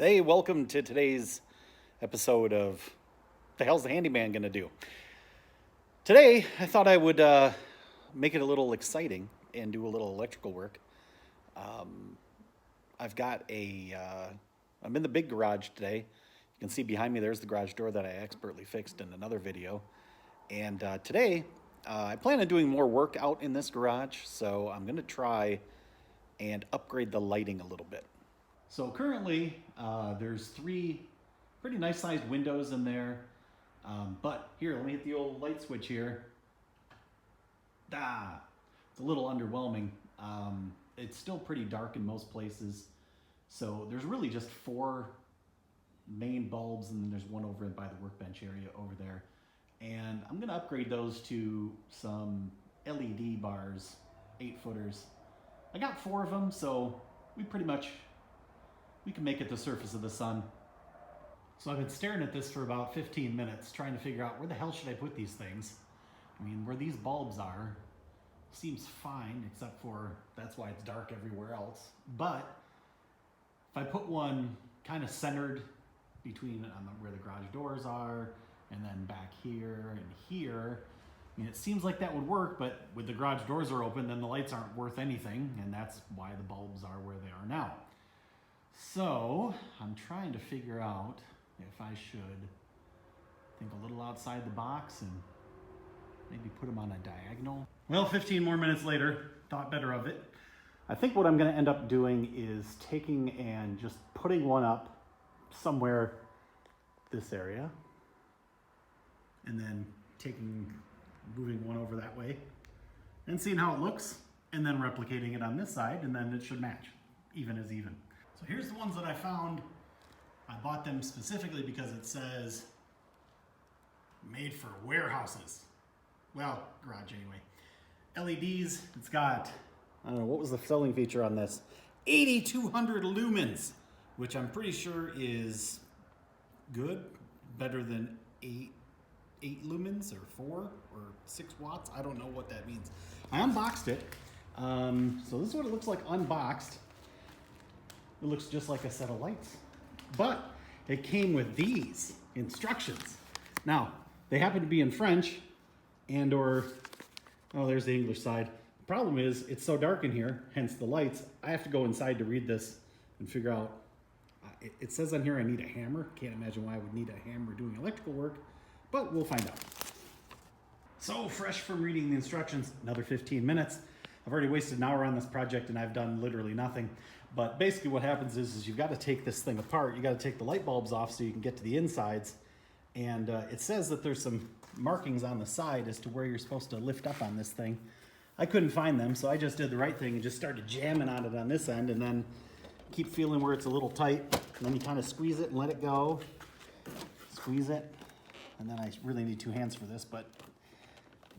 Hey, welcome to today's episode of The Hell's the Handyman Gonna Do? Today, I thought I would make it a little exciting and do a little electrical work. I've got I'm in the big garage today. You can see behind me there's the garage door that I expertly fixed in another video. And today, I plan on doing more work out in this garage, so I'm gonna try and upgrade the lighting a little bit. So currently, there's 3 pretty nice sized windows in there. But here, let me hit the old light switch here. It's a little underwhelming. It's still pretty dark in most places. So there's really just 4 main bulbs, and then there's one over by the workbench area over there. And I'm gonna upgrade those to some LED bars, 8-footers. I got 4 of them, so we can make it the surface of the sun. So I've been staring at this for about 15 minutes, trying to figure out where the hell should I put these things. I mean, where these bulbs are seems fine, except for that's why it's dark everywhere else. But if I put one kind of centered between where the garage doors are, and then back here and here, I mean, it seems like that would work, but with the garage doors are open, then the lights aren't worth anything, and that's why the bulbs are where they are now. So I'm trying to figure out if I should think a little outside the box and maybe put them on a diagonal. Well, 15 more minutes later, thought better of it. I think what I'm going to end up doing is taking and just putting one up somewhere this area, and then moving one over that way and seeing how it looks, and then replicating it on this side, and then it should match, even as even. So here's the ones that I found. I bought them specifically because it says made for warehouses. Well, garage anyway. LEDs, it's got, I don't know, what was the selling feature on this? 8,200 lumens, which I'm pretty sure is good, better than 8 lumens or 4 or 6 watts. I don't know what that means. I unboxed it. So this is what it looks like unboxed. It looks just like a set of lights, but it came with these instructions. Now, they happen to be in French oh, there's the English side. The problem is it's so dark in here, hence the lights. I have to go inside to read this and figure out. It says on here I need a hammer. Can't imagine why I would need a hammer doing electrical work, but we'll find out. So fresh from reading the instructions, another 15 minutes. I've already wasted an hour on this project and I've done literally nothing. But basically what happens is you've got to take this thing apart. You got to take the light bulbs off so you can get to the insides. And it says that there's some markings on the side as to where you're supposed to lift up on this thing. I couldn't find them, so I just did the right thing and just started jamming on it on this end, and then keep feeling where it's a little tight. And then you kind of squeeze it and let it go. Squeeze it. And then I really need 2 hands for this, but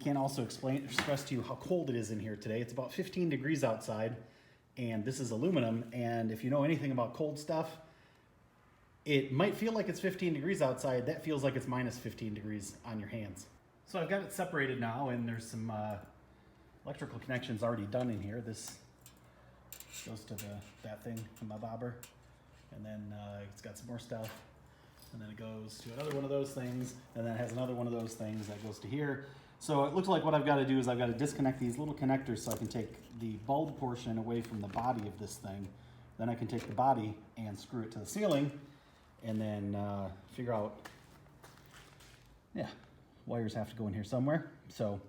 can't also express to you how cold it is in here today. It's about 15 degrees outside, and this is aluminum, and if you know anything about cold stuff, it might feel like it's 15 degrees outside. That feels like it's minus 15 degrees on your hands. So I've got it separated now, and there's some electrical connections already done in here. This goes to that thing from my bobber, and then it's got some more stuff, and then it goes to another one of those things, and then it has another one of those things that goes to here. So it looks like what I've got to do is I've got to disconnect these little connectors so I can take the bulb portion away from the body of this thing. Then I can take the body and screw it to the ceiling, and then figure out, wires have to go in here somewhere. So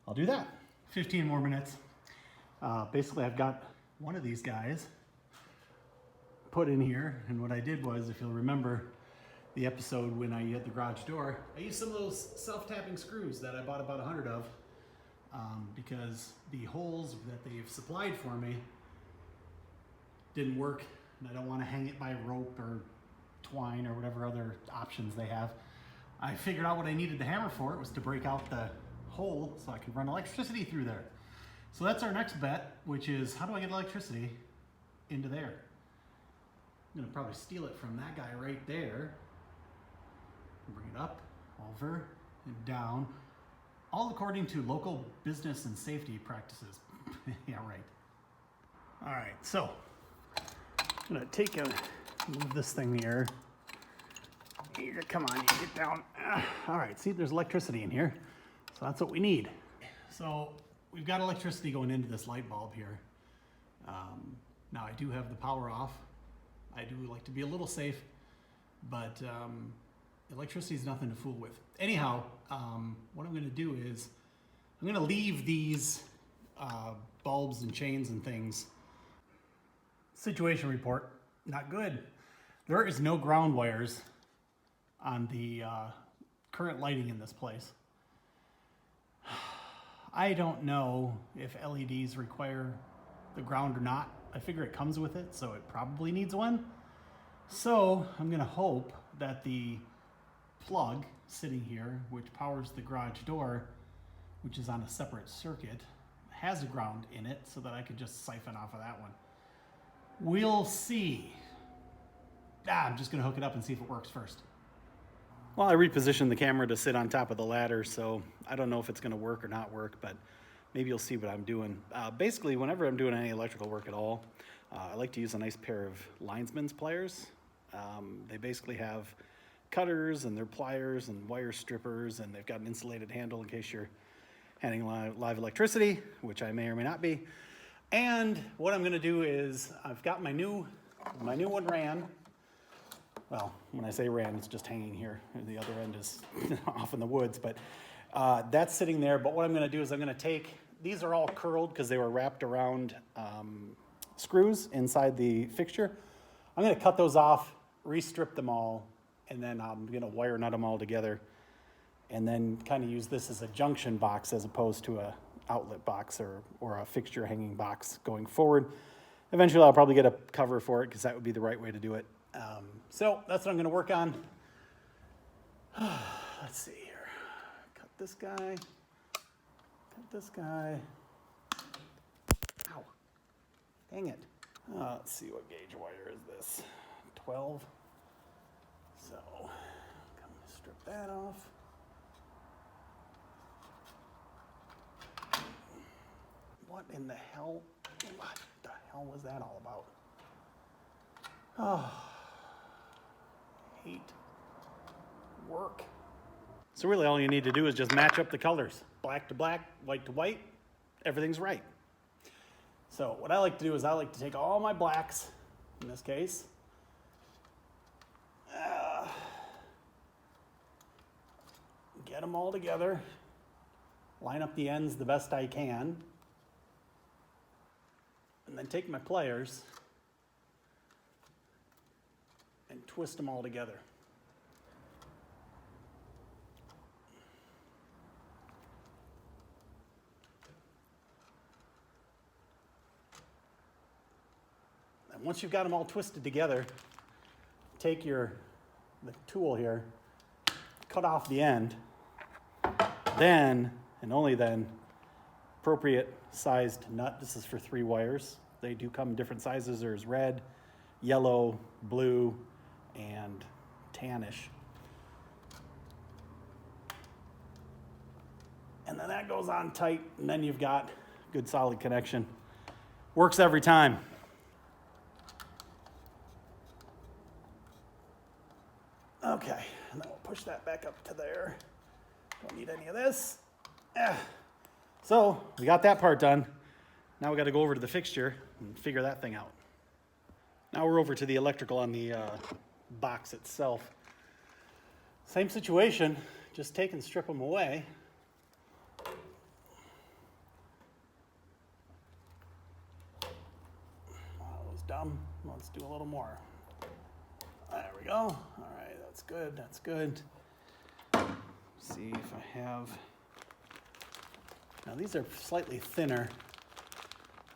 I'll do that. 15 more minutes. Basically I've got one of these guys put in here, and what I did was, if you'll remember the episode when I hit the garage door, I used some of those self-tapping screws that I bought about 100 of, because the holes that they've supplied for me didn't work, and I don't want to hang it by rope or twine or whatever other options they have. I figured out what I needed the hammer for. It was to break out the hole so I could run electricity through there. So that's our next bet, which is, how do I get electricity into there? I'm gonna probably steal it from that guy right there. Bring it up, over, and down, all according to local business and safety practices. Yeah, right. All right, so I'm gonna take a Move this thing here. Come on, you get down. All right, see, there's electricity in here. So that's what we need. So we've got electricity going into this light bulb here. Now I do have the power off. I do like to be a little safe, but electricity is nothing to fool with. Anyhow, what I'm gonna do is I'm gonna leave these bulbs and chains and things. Situation report, not good. There is no ground wires on the current lighting in this place. I don't know if LEDs require the ground or not. I figure it comes with it, so it probably needs one. So I'm gonna hope that the plug sitting here, which powers the garage door, which is on a separate circuit, has a ground in it so that I could just siphon off of that one. We'll see. I'm just gonna hook it up and see if it works first. Well, I repositioned the camera to sit on top of the ladder, so I don't know if it's gonna work or not work, but maybe you'll see what I'm doing. Basically, whenever I'm doing any electrical work at all, I like to use a nice pair of linesman's pliers. They basically have cutters and their pliers and wire strippers, and they've got an insulated handle in case you're handling live electricity, which I may or may not be. And what I'm gonna do is, I've got my new one ran. Well, when I say ran, it's just hanging here. The other end is off in the woods, but that's sitting there. But what I'm gonna do is I'm gonna take, these are all curled because they were wrapped around screws inside the fixture. I'm gonna cut those off, re-strip them all, and then I'm gonna wire nut them all together, and then kind of use this as a junction box as opposed to a outlet box or a fixture hanging box going forward. Eventually I'll probably get a cover for it because that would be the right way to do it. So that's what I'm gonna work on. Let's see here. Cut this guy. Cut this guy. Ow. Dang it. Let's see, what gauge wire is this? 12. So, I'm gonna strip that off. What in the hell? What the hell was that all about? Oh, hate work. So really all you need to do is just match up the colors. Black to black, white to white, everything's right. So what I like to do is I like to take all my blacks, in this case, get them all together, line up the ends the best I can, and then take my pliers and twist them all together. And once you've got them all twisted together, take the tool here, cut off the end, then, and only then, appropriate sized nut. This is for 3 wires. They do come in different sizes. There's red, yellow, blue, and tannish. And then that goes on tight, and then you've got good solid connection. Works every time. Okay, and then we'll push that back up to there. Don't need any of this. So we got that part done. Now we got to go over to the fixture and figure that thing out. Now we're over to the electrical on the box itself. Same situation, just take and strip them away. That was dumb. Let's do a little more. There we go. All right, that's good. That's good. See if I have. Now these are slightly thinner.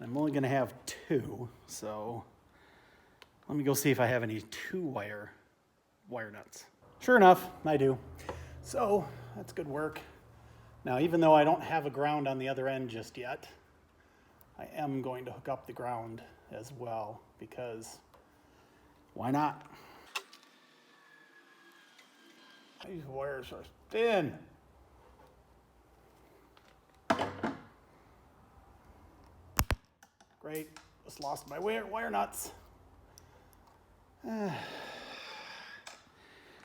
I'm only going to have 2, so let me go see if I have any 2-wire nuts. Sure enough, I do. So that's good work. Now, even though I don't have a ground on the other end just yet, I am going to hook up the ground as well, because why not? These wires are thin. Great, just lost my wire nuts.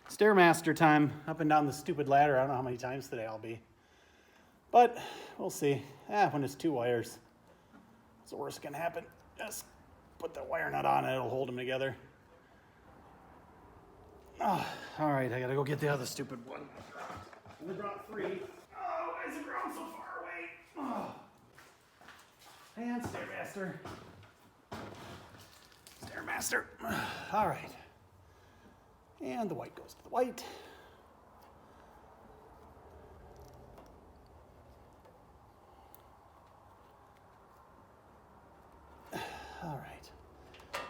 Stairmaster time. Up and down the stupid ladder. I don't know how many times today I'll be. But we'll see. When it's 2 wires, what's the worst that can happen? Just put the wire nut on and it'll hold them together. Oh, all right, I gotta go get the other stupid one. Only brought 3. Oh, why is the ground so far away? Oh. And Stairmaster. Stairmaster. All right. And the white goes to the white. All right.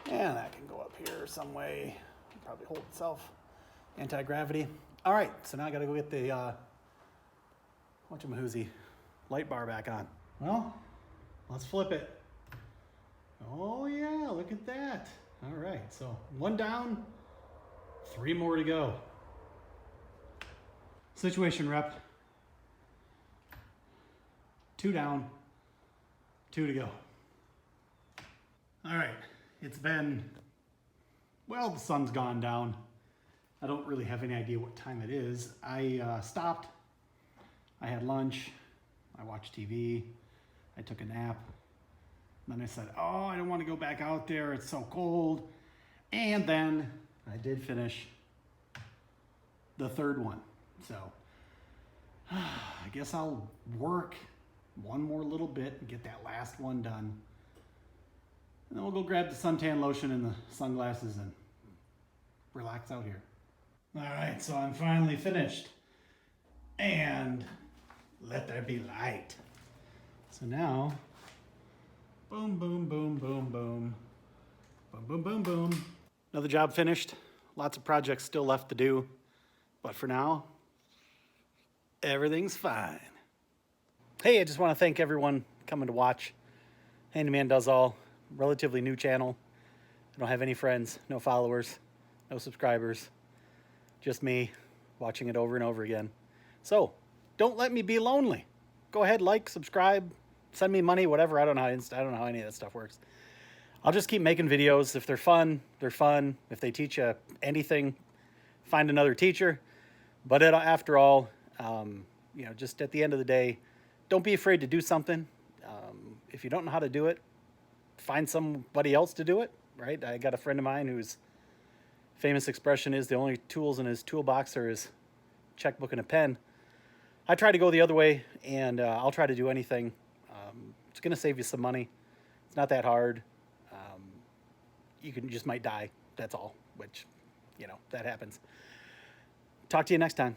And that can go up here some way. Probably hold itself. Anti-gravity. All right, so now I gotta go get the whatchamahoozy light bar back on. Well, let's flip it. Oh yeah, look at that. All right, so 1 down, 3 more to go. Situation rep. 2 down, 2 to go. All right, it's been, well, the sun's gone down. I don't really have any idea what time it is. I stopped, I had lunch, I watched TV, I took a nap. Then I said, oh, I don't want to go back out there, it's so cold. And then I did finish the 3rd one. So I guess I'll work one more little bit and get that last one done. And then we'll go grab the suntan lotion and the sunglasses and relax out here. All right, so I'm finally finished. And let there be light. So now, boom, boom, boom, boom, boom. Boom, boom, boom, boom. Another job finished. Lots of projects still left to do. But for now, everything's fine. Hey, I just want to thank everyone coming to watch. Handyman Does All, relatively new channel. I don't have any friends, no followers, no subscribers. Just me watching it over and over again. So, don't let me be lonely. Go ahead, like, subscribe, send me money, whatever. I don't know how any of that stuff works. I'll just keep making videos. If they're fun, they're fun. If they teach you anything, find another teacher. But after all, just at the end of the day, don't be afraid to do something. If you don't know how to do it, find somebody else to do it, right? I got a friend of mine whose famous expression is the only tools in his toolbox are his checkbook and a pen. I try to go the other way, and I'll try to do anything. It's going to save you some money. It's not that hard. You just might die. That's all, which, that happens. Talk to you next time.